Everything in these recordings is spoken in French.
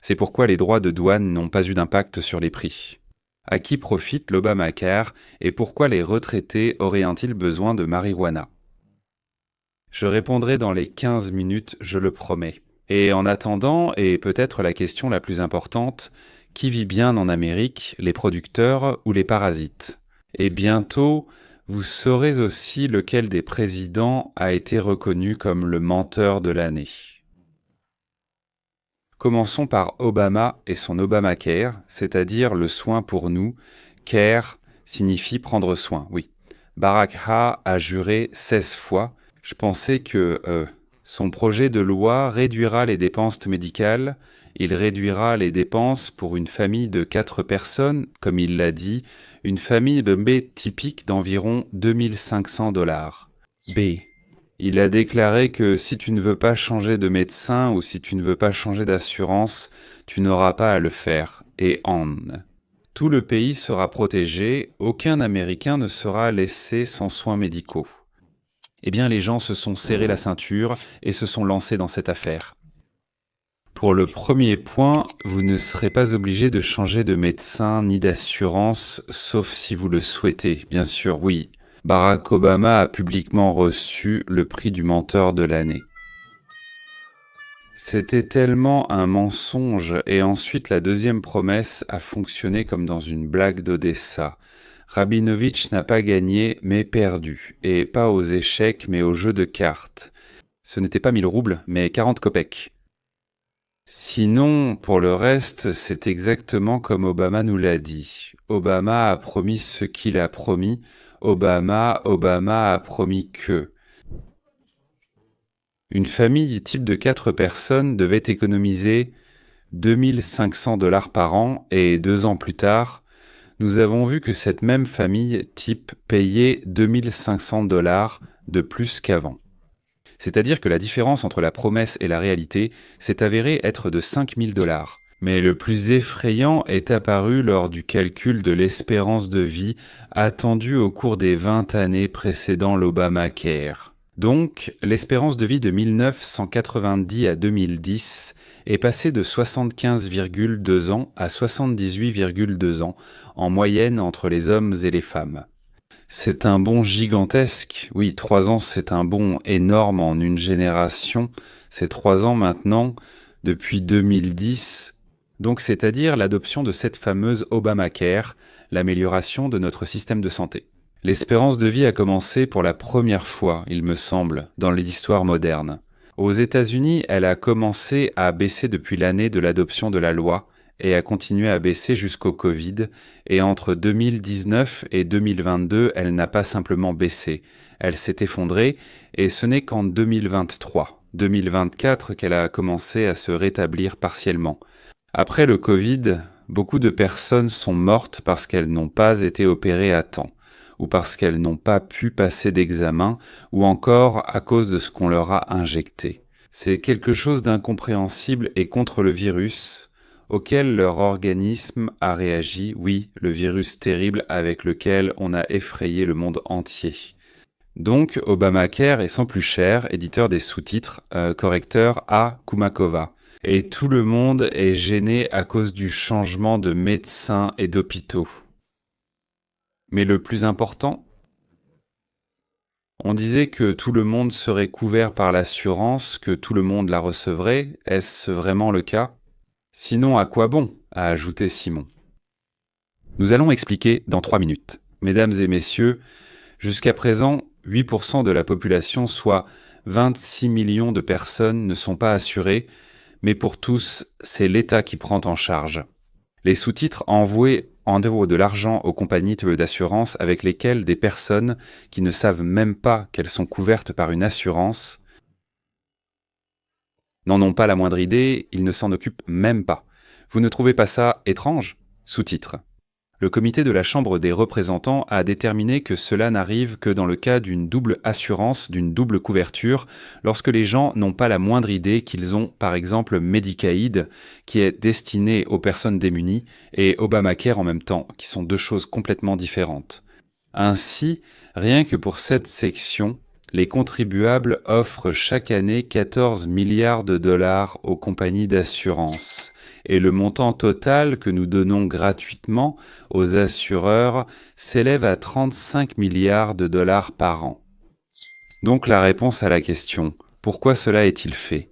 C'est pourquoi les droits de douane n'ont pas eu d'impact sur les prix. À qui profite l'Obamacare et pourquoi les retraités auraient-ils besoin de marijuana? Je répondrai dans les 15 minutes, je le promets. Et en attendant, et peut-être la question la plus importante, qui vit bien en Amérique, les producteurs ou les parasites? Et bientôt, vous saurez aussi lequel des présidents a été reconnu comme le menteur de l'année. Commençons par Obama et son Obamacare, c'est-à-dire le soin pour nous. Care signifie prendre soin, oui. Barack a juré 16 fois. Je pensais que son projet de loi réduira les dépenses médicales. Il réduira les dépenses pour une famille de 4 personnes, comme il l'a dit, une famille de B typique d'environ 2500 $. B. Il a déclaré que si tu ne veux pas changer de médecin ou si tu ne veux pas changer d'assurance, tu n'auras pas à le faire. Et tout le pays sera protégé, aucun Américain ne sera laissé sans soins médicaux. Eh bien, les gens se sont serré la ceinture et se sont lancés dans cette affaire. Pour le premier point, vous ne serez pas obligé de changer de médecin ni d'assurance, sauf si vous le souhaitez. Bien sûr, oui. Barack Obama a publiquement reçu le prix du menteur de l'année. C'était tellement un mensonge, et ensuite la deuxième promesse a fonctionné comme dans une blague d'Odessa. Rabinovitch n'a pas gagné, mais perdu, et pas aux échecs, mais aux jeux de cartes. Ce n'était pas 1000 roubles, mais 40 kopecks. Sinon, pour le reste, c'est exactement comme Obama nous l'a dit. Obama a promis ce qu'il a promis. Obama a promis que... Une famille type de 4 personnes devait économiser 2500 $ par an et 2 ans plus tard, nous avons vu que cette même famille type payait 2500 $ de plus qu'avant. C'est-à-dire que la différence entre la promesse et la réalité s'est avérée être de 5000 $. Mais le plus effrayant est apparu lors du calcul de l'espérance de vie attendue au cours des 20 années précédant l'Obamacare. Donc, l'espérance de vie de 1990 à 2010 est passée de 75,2 ans à 78,2 ans, en moyenne entre les hommes et les femmes. C'est un bond gigantesque. Oui, 3 ans, c'est un bond énorme en une génération. C'est 3 ans maintenant, depuis 2010. Donc, c'est-à-dire l'adoption de cette fameuse Obamacare, l'amélioration de notre système de santé. L'espérance de vie a commencé pour la première fois, il me semble, dans l'histoire moderne. Aux États-Unis, elle a commencé à baisser depuis l'année de l'adoption de la loi et a continué à baisser jusqu'au Covid, et entre 2019 et 2022, elle n'a pas simplement baissé, elle s'est effondrée, et ce n'est qu'en 2023, 2024 qu'elle a commencé à se rétablir partiellement. Après le Covid, beaucoup de personnes sont mortes parce qu'elles n'ont pas été opérées à temps, ou parce qu'elles n'ont pas pu passer d'examen, ou encore à cause de ce qu'on leur a injecté. C'est quelque chose d'incompréhensible et contre le virus, auquel leur organisme a réagi, oui, le virus terrible avec lequel on a effrayé le monde entier. Donc, Obamacare est sans plus cher, éditeur des sous-titres, correcteur A. Kumakova. Et tout le monde est gêné à cause du changement de médecins et d'hôpitaux. Mais le plus important, on disait que tout le monde serait couvert par l'assurance, que tout le monde la recevrait. Est-ce vraiment le cas? Sinon, à quoi bon? A ajouté Simon. Nous allons expliquer dans 3 minutes. Mesdames et messieurs, jusqu'à présent, 8% de la population, soit 26 millions de personnes, ne sont pas assurées, mais pour tous, c'est l'État qui prend en charge. Les sous-titres envoient en dehors de l'argent aux compagnies d'assurance avec lesquelles des personnes qui ne savent même pas qu'elles sont couvertes par une assurance n'en ont pas la moindre idée, ils ne s'en occupent même pas. Vous ne trouvez pas ça étrange? Sous-titre. Le comité de la Chambre des représentants a déterminé que cela n'arrive que dans le cas d'une double assurance, d'une double couverture, lorsque les gens n'ont pas la moindre idée qu'ils ont, par exemple, Medicaid, qui est destiné aux personnes démunies, et Obamacare en même temps, qui sont deux choses complètement différentes. Ainsi, rien que pour cette section, Les contribuables offrent chaque année 14 milliards de dollars aux compagnies d'assurance. Et le montant total que nous donnons gratuitement aux assureurs s'élève à 35 milliards de dollars par an. Donc la réponse à la question, pourquoi cela est-il fait?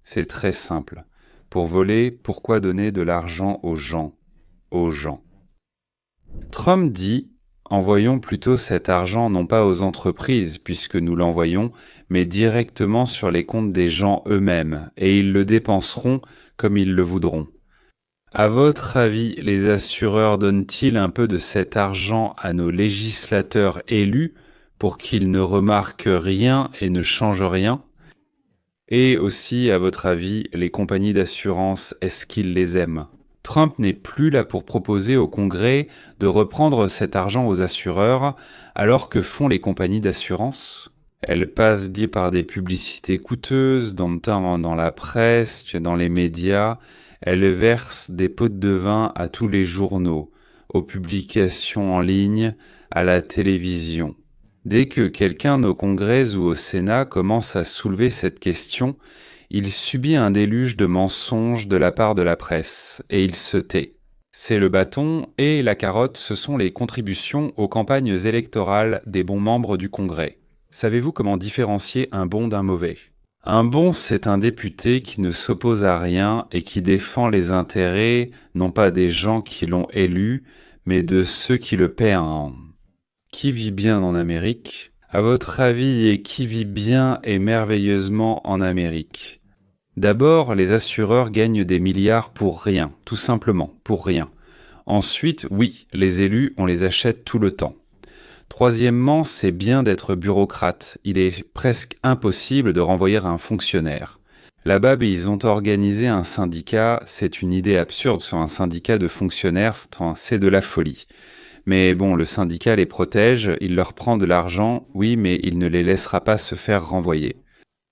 C'est très simple. Pour voler, pourquoi donner de l'argent aux gens? Trump dit: envoyons plutôt cet argent non pas aux entreprises, puisque nous l'envoyons, mais directement sur les comptes des gens eux-mêmes, et ils le dépenseront comme ils le voudront. À votre avis, les assureurs donnent-ils un peu de cet argent à nos législateurs élus pour qu'ils ne remarquent rien et ne changent rien? Et aussi, à votre avis, les compagnies d'assurance, est-ce qu'ils les aiment? Trump n'est plus là pour proposer au Congrès de reprendre cet argent aux assureurs, alors que font les compagnies d'assurance? Elles passent par des publicités coûteuses, notamment dans la presse, dans les médias. Elles versent des pots de vin à tous les journaux, aux publications en ligne, à la télévision. Dès que quelqu'un au Congrès ou au Sénat commence à soulever cette question, il subit un déluge de mensonges de la part de la presse, et il se tait. C'est le bâton et la carotte, ce sont les contributions aux campagnes électorales des bons membres du Congrès. Savez-vous comment différencier un bon d'un mauvais? Un bon, c'est un député qui ne s'oppose à rien et qui défend les intérêts, non pas des gens qui l'ont élu, mais de ceux qui le paient. Qui vit bien en Amérique? À votre avis, et qui vit bien et merveilleusement en Amérique? D'abord, les assureurs gagnent des milliards pour rien, tout simplement, pour rien. Ensuite, oui, les élus, on les achète tout le temps. Troisièmement, c'est bien d'être bureaucrate. Il est presque impossible de renvoyer un fonctionnaire. Là-bas, ils ont organisé un syndicat, c'est une idée absurde sur un syndicat de fonctionnaires, c'est de la folie. Mais bon, le syndicat les protège, il leur prend de l'argent, oui, mais il ne les laissera pas se faire renvoyer.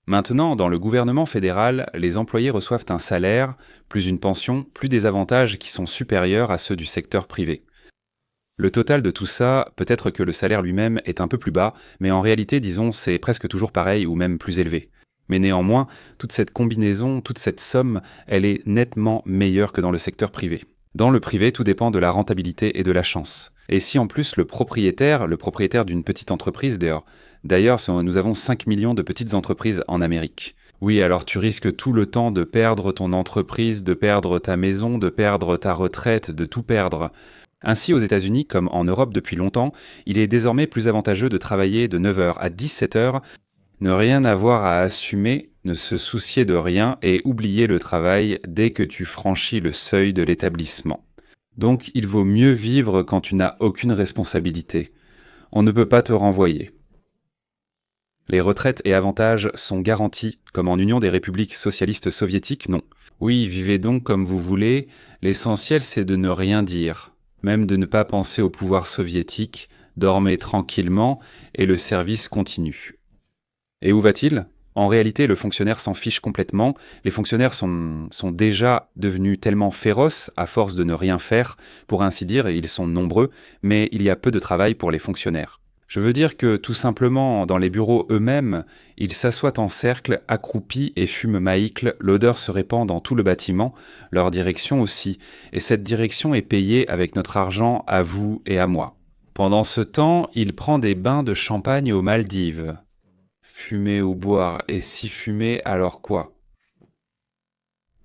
Maintenant, dans le gouvernement fédéral, les employés reçoivent un salaire, plus une pension, plus des avantages qui sont supérieurs à ceux du secteur privé. Le total de tout ça, peut-être que le salaire lui-même est un peu plus bas, mais en réalité, disons, c'est presque toujours pareil ou même plus élevé. Mais néanmoins, toute cette combinaison, toute cette somme, elle est nettement meilleure que dans le secteur privé. Dans le privé, tout dépend de la rentabilité et de la chance. Et si en plus le propriétaire d'une petite entreprise d'ailleurs, nous avons 5 millions de petites entreprises en Amérique. Oui, alors tu risques tout le temps de perdre ton entreprise, de perdre ta maison, de perdre ta retraite, de tout perdre. Ainsi, aux États-Unis, comme en Europe depuis longtemps, il est désormais plus avantageux de travailler de 9h à 17h, ne rien avoir à assumer, ne se soucier de rien et oublier le travail dès que tu franchis le seuil de l'établissement. Donc il vaut mieux vivre quand tu n'as aucune responsabilité. On ne peut pas te renvoyer. Les retraites et avantages sont garantis, comme en Union des républiques socialistes soviétiques, non. Oui, vivez donc comme vous voulez, l'essentiel c'est de ne rien dire, même de ne pas penser au pouvoir soviétique, dormez tranquillement et le service continue. Et où va-t-il ? En réalité, le fonctionnaire s'en fiche complètement. Les fonctionnaires sont déjà devenus tellement féroces à force de ne rien faire, pour ainsi dire, et ils sont nombreux, mais il y a peu de travail pour les fonctionnaires. Je veux dire que, tout simplement, dans les bureaux eux-mêmes, ils s'assoient en cercle, accroupis et fument maïcle, l'odeur se répand dans tout le bâtiment, leur direction aussi, et cette direction est payée avec notre argent à vous et à moi. Pendant ce temps, il prend des bains de champagne aux Maldives. Fumer ou boire, et si fumer, alors quoi?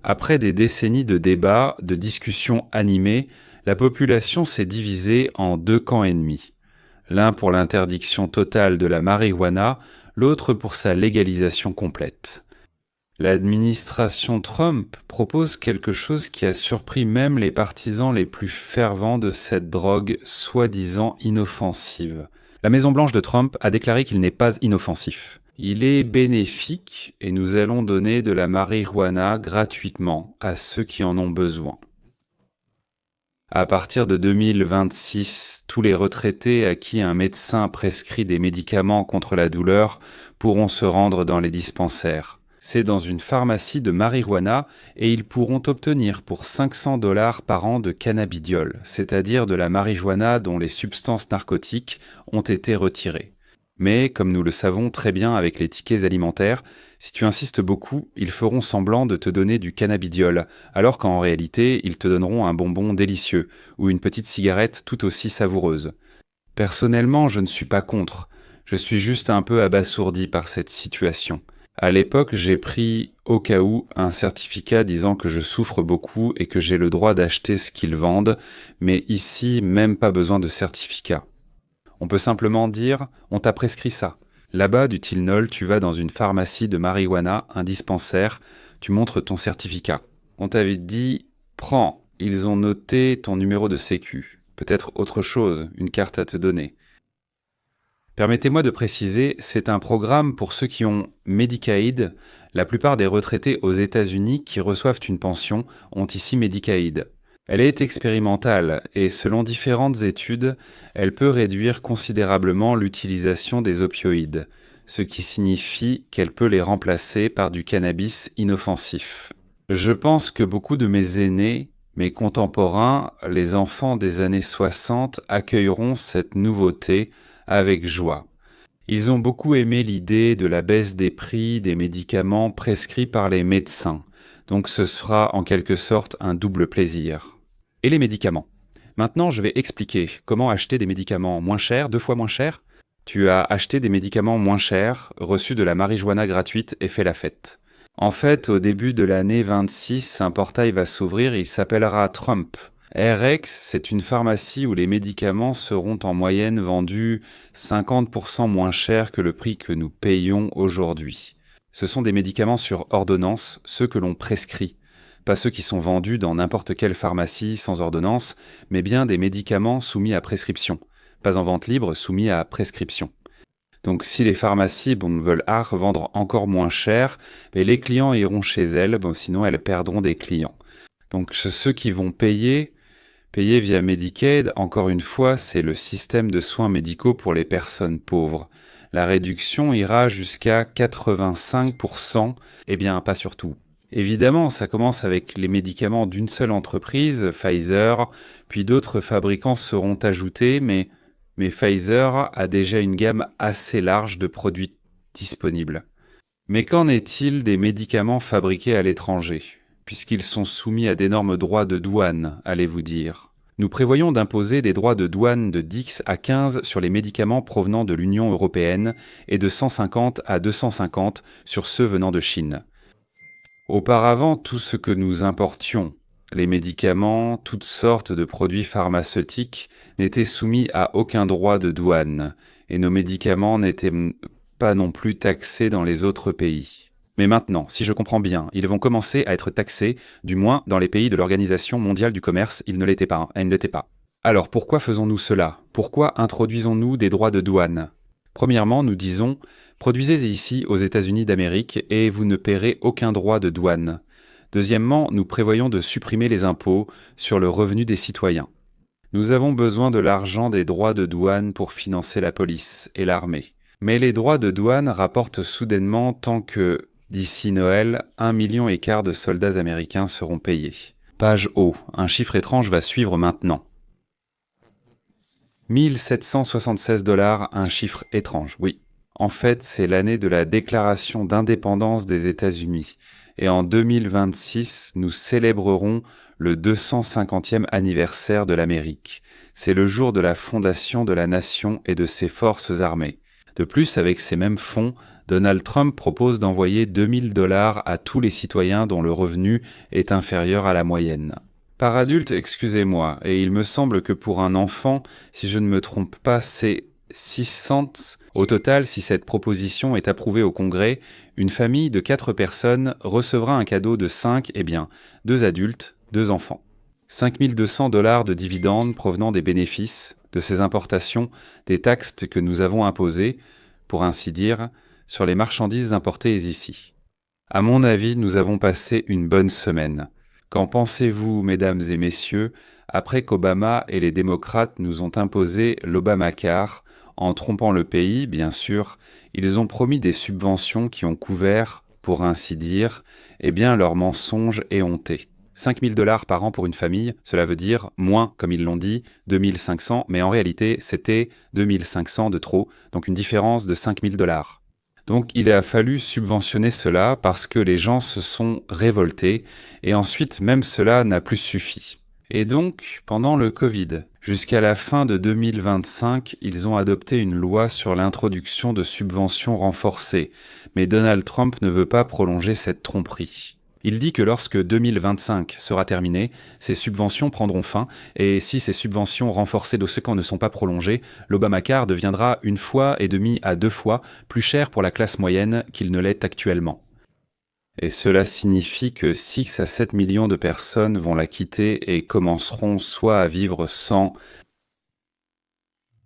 Après des décennies de débats, de discussions animées, la population s'est divisée en deux camps ennemis. L'un pour l'interdiction totale de la marijuana, l'autre pour sa légalisation complète. L'administration Trump propose quelque chose qui a surpris même les partisans les plus fervents de cette drogue soi-disant inoffensive. La Maison-Blanche de Trump a déclaré qu'il n'est pas inoffensif. Il est bénéfique et nous allons donner de la marijuana gratuitement à ceux qui en ont besoin. À partir de 2026, tous les retraités à qui un médecin prescrit des médicaments contre la douleur pourront se rendre dans les dispensaires. C'est dans une pharmacie de marijuana et ils pourront obtenir pour $500 par an de cannabidiol, c'est-à-dire de la marijuana dont les substances narcotiques ont été retirées. Mais, comme nous le savons très bien avec les tickets alimentaires, si tu insistes beaucoup, ils feront semblant de te donner du cannabidiol, alors qu'en réalité, ils te donneront un bonbon délicieux ou une petite cigarette tout aussi savoureuse. Personnellement, je ne suis pas contre. Je suis juste un peu abasourdi par cette situation. À l'époque, j'ai pris, au cas où, un certificat disant que je souffre beaucoup et que j'ai le droit d'acheter ce qu'ils vendent, mais ici, même pas besoin de certificat. On peut simplement dire « on t'a prescrit ça ». Là-bas, du Tylenol, tu vas dans une pharmacie de marijuana, un dispensaire, tu montres ton certificat. On t'a vite dit « prends ». Ils ont noté ton numéro de sécu. Peut-être autre chose, une carte à te donner. Permettez-moi de préciser, c'est un programme pour ceux qui ont Medicaid. La plupart des retraités aux États-Unis qui reçoivent une pension ont ici Medicaid. Elle est expérimentale et selon différentes études, elle peut réduire considérablement l'utilisation des opioïdes, ce qui signifie qu'elle peut les remplacer par du cannabis inoffensif. Je pense que beaucoup de mes aînés, mes contemporains, les enfants des années 60, accueilleront cette nouveauté avec joie. Ils ont beaucoup aimé l'idée de la baisse des prix des médicaments prescrits par les médecins, donc ce sera en quelque sorte un double plaisir. Et les médicaments. Maintenant, je vais expliquer comment acheter des médicaments moins chers, 2 fois moins chers. Tu as acheté des médicaments moins chers, reçu de la marijuana gratuite et fait la fête. En fait, au début de l'année 26, un portail va s'ouvrir, il s'appellera Trump. RX, c'est une pharmacie où les médicaments seront en moyenne vendus 50% moins cher que le prix que nous payons aujourd'hui. Ce sont des médicaments sur ordonnance, ceux que l'on prescrit. Pas ceux qui sont vendus dans n'importe quelle pharmacie sans ordonnance, mais bien des médicaments soumis à prescription. Pas en vente libre, soumis à prescription. Donc si les pharmacies veulent vendre encore moins cher, les clients iront chez elles, sinon elles perdront des clients. Donc ceux qui vont payer via Medicaid, encore une fois, c'est le système de soins médicaux pour les personnes pauvres. La réduction ira jusqu'à 85%, pas sur tout. Évidemment, ça commence avec les médicaments d'une seule entreprise, Pfizer, puis d'autres fabricants seront ajoutés, mais Pfizer a déjà une gamme assez large de produits disponibles. Mais qu'en est-il des médicaments fabriqués à l'étranger, puisqu'ils sont soumis à d'énormes droits de douane, allez-vous dire? Nous prévoyons d'imposer des droits de douane de 10 à 15 sur les médicaments provenant de l'Union européenne et de 150 à 250 sur ceux venant de Chine. Auparavant, tout ce que nous importions, les médicaments, toutes sortes de produits pharmaceutiques, n'étaient soumis à aucun droit de douane, et nos médicaments n'étaient pas non plus taxés dans les autres pays. Mais maintenant, si je comprends bien, ils vont commencer à être taxés, du moins dans les pays de l'Organisation mondiale du commerce, ils ne l'étaient pas. Alors pourquoi faisons-nous cela? Pourquoi introduisons-nous des droits de douane? Premièrement, nous disons « Produisez ici aux États-Unis d'Amérique et vous ne paierez aucun droit de douane ». Deuxièmement, nous prévoyons de supprimer les impôts sur le revenu des citoyens. Nous avons besoin de l'argent des droits de douane pour financer la police et l'armée. Mais les droits de douane rapportent soudainement tant que, d'ici Noël, 1,5 million de soldats américains seront payés. Page haut, un chiffre étrange va suivre maintenant. 1776 $, un chiffre étrange, oui. En fait, c'est l'année de la déclaration d'indépendance des États-Unis. Et en 2026, nous célébrerons le 250e anniversaire de l'Amérique. C'est le jour de la fondation de la nation et de ses forces armées. De plus, avec ces mêmes fonds, Donald Trump propose d'envoyer 2 000 $ à tous les citoyens dont le revenu est inférieur à la moyenne. Par adulte, excusez-moi, et il me semble que pour un enfant, si je ne me trompe pas, c'est 600. Au total, si cette proposition est approuvée au Congrès, une famille de 4 personnes recevra un cadeau de 2 adultes, 2 enfants. 5 200 $ de dividendes provenant des bénéfices, de ces importations, des taxes que nous avons imposées, pour ainsi dire, sur les marchandises importées ici. À mon avis, nous avons passé une bonne semaine. Qu'en pensez-vous, mesdames et messieurs, après qu'Obama et les démocrates nous ont imposé l'Obamacare, en trompant le pays, bien sûr, ils ont promis des subventions qui ont couvert, pour ainsi dire, leurs mensonges éhontés. 5 000 $ par an pour une famille, cela veut dire moins, comme ils l'ont dit, 2 500, mais en réalité, c'était 2 500 de trop, donc une différence de 5 000 $. Donc il a fallu subventionner cela parce que les gens se sont révoltés, et ensuite même cela n'a plus suffi. Et donc, pendant le Covid, jusqu'à la fin de 2025, ils ont adopté une loi sur l'introduction de subventions renforcées, mais Donald Trump ne veut pas prolonger cette tromperie. Il dit que lorsque 2025 sera terminé, ces subventions prendront fin, et si ces subventions renforcées d'OSECAN ne sont pas prolongées, l'Obamacare deviendra 1,5 à 2 fois plus cher pour la classe moyenne qu'il ne l'est actuellement. Et cela signifie que 6 à 7 millions de personnes vont la quitter et commenceront soit à vivre sans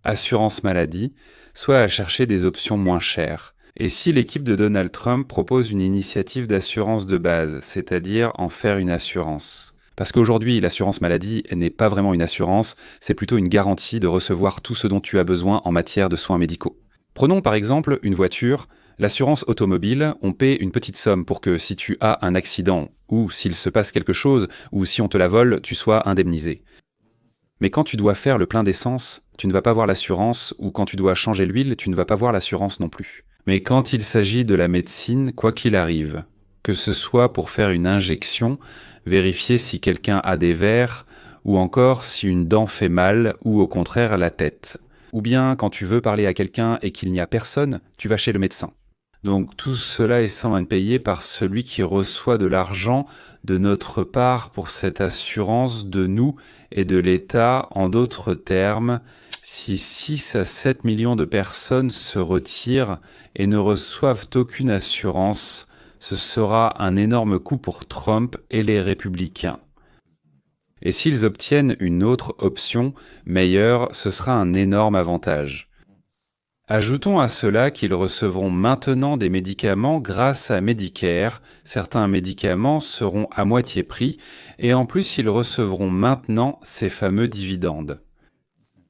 assurance maladie, soit à chercher des options moins chères. Et si l'équipe de Donald Trump propose une initiative d'assurance de base, c'est-à-dire en faire une assurance? Parce qu'aujourd'hui, l'assurance maladie n'est pas vraiment une assurance, c'est plutôt une garantie de recevoir tout ce dont tu as besoin en matière de soins médicaux. Prenons par exemple une voiture. L'assurance automobile, on paie une petite somme pour que si tu as un accident, ou s'il se passe quelque chose, ou si on te la vole, tu sois indemnisé. Mais quand tu dois faire le plein d'essence, tu ne vas pas voir l'assurance, ou quand tu dois changer l'huile, tu ne vas pas voir l'assurance non plus. Mais quand il s'agit de la médecine, quoi qu'il arrive, que ce soit pour faire une injection, vérifier si quelqu'un a des vers, ou encore si une dent fait mal, ou au contraire la tête. Ou bien quand tu veux parler à quelqu'un et qu'il n'y a personne, tu vas chez le médecin. Donc tout cela est sans être payé par celui qui reçoit de l'argent de notre part pour cette assurance de nous et de l'État. En d'autres termes, si 6 à 7 millions de personnes se retirent et ne reçoivent aucune assurance, ce sera un énorme coup pour Trump et les républicains. Et s'ils obtiennent une autre option meilleure, ce sera un énorme avantage. Ajoutons à cela qu'ils recevront maintenant des médicaments grâce à Medicare. Certains médicaments seront à moitié prix et en plus ils recevront maintenant ces fameux dividendes.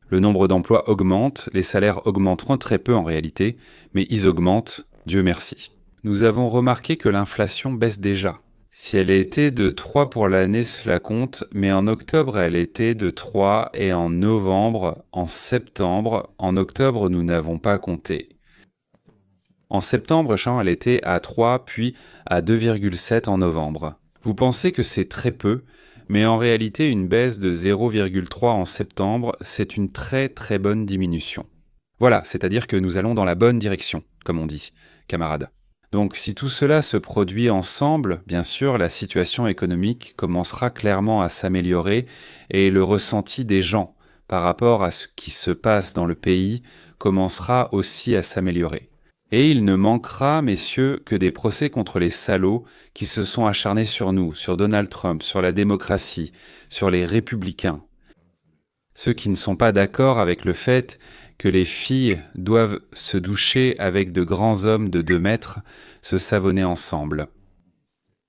Le nombre d'emplois augmente, les salaires augmenteront très peu en réalité, mais ils augmentent, Dieu merci. Nous avons remarqué que l'inflation baisse déjà. Si elle était de 3 pour l'année, cela compte, mais en octobre, elle était de 3 et en novembre, en septembre, en octobre, nous n'avons pas compté. En septembre, elle était à 3, puis à 2,7 en novembre. Vous pensez que c'est très peu, mais en réalité, une baisse de 0,3 en septembre, c'est une très très bonne diminution. Voilà, c'est-à-dire que nous allons dans la bonne direction, comme on dit, camarades. Donc si tout cela se produit ensemble, bien sûr, la situation économique commencera clairement à s'améliorer et le ressenti des gens par rapport à ce qui se passe dans le pays commencera aussi à s'améliorer. Et il ne manquera, messieurs, que des procès contre les salauds qui se sont acharnés sur nous, sur Donald Trump, sur la démocratie, sur les républicains. Ceux qui ne sont pas d'accord avec le fait que les filles doivent se doucher avec de grands hommes de 2 mètres, se savonner ensemble.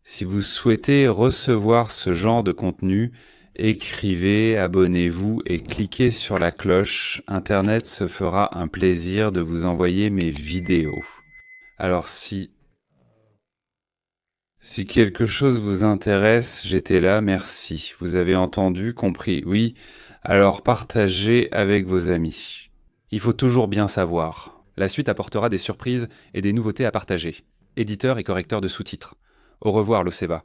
Si vous souhaitez recevoir ce genre de contenu, écrivez, abonnez-vous et cliquez sur la cloche. Internet se fera un plaisir de vous envoyer mes vidéos. Alors si quelque chose vous intéresse, j'étais là, merci. Vous avez entendu, compris, oui. Alors partagez avec vos amis. Il faut toujours bien savoir. La suite apportera des surprises et des nouveautés à partager. Éditeur et correcteur de sous-titres. Au revoir, l'Oceva.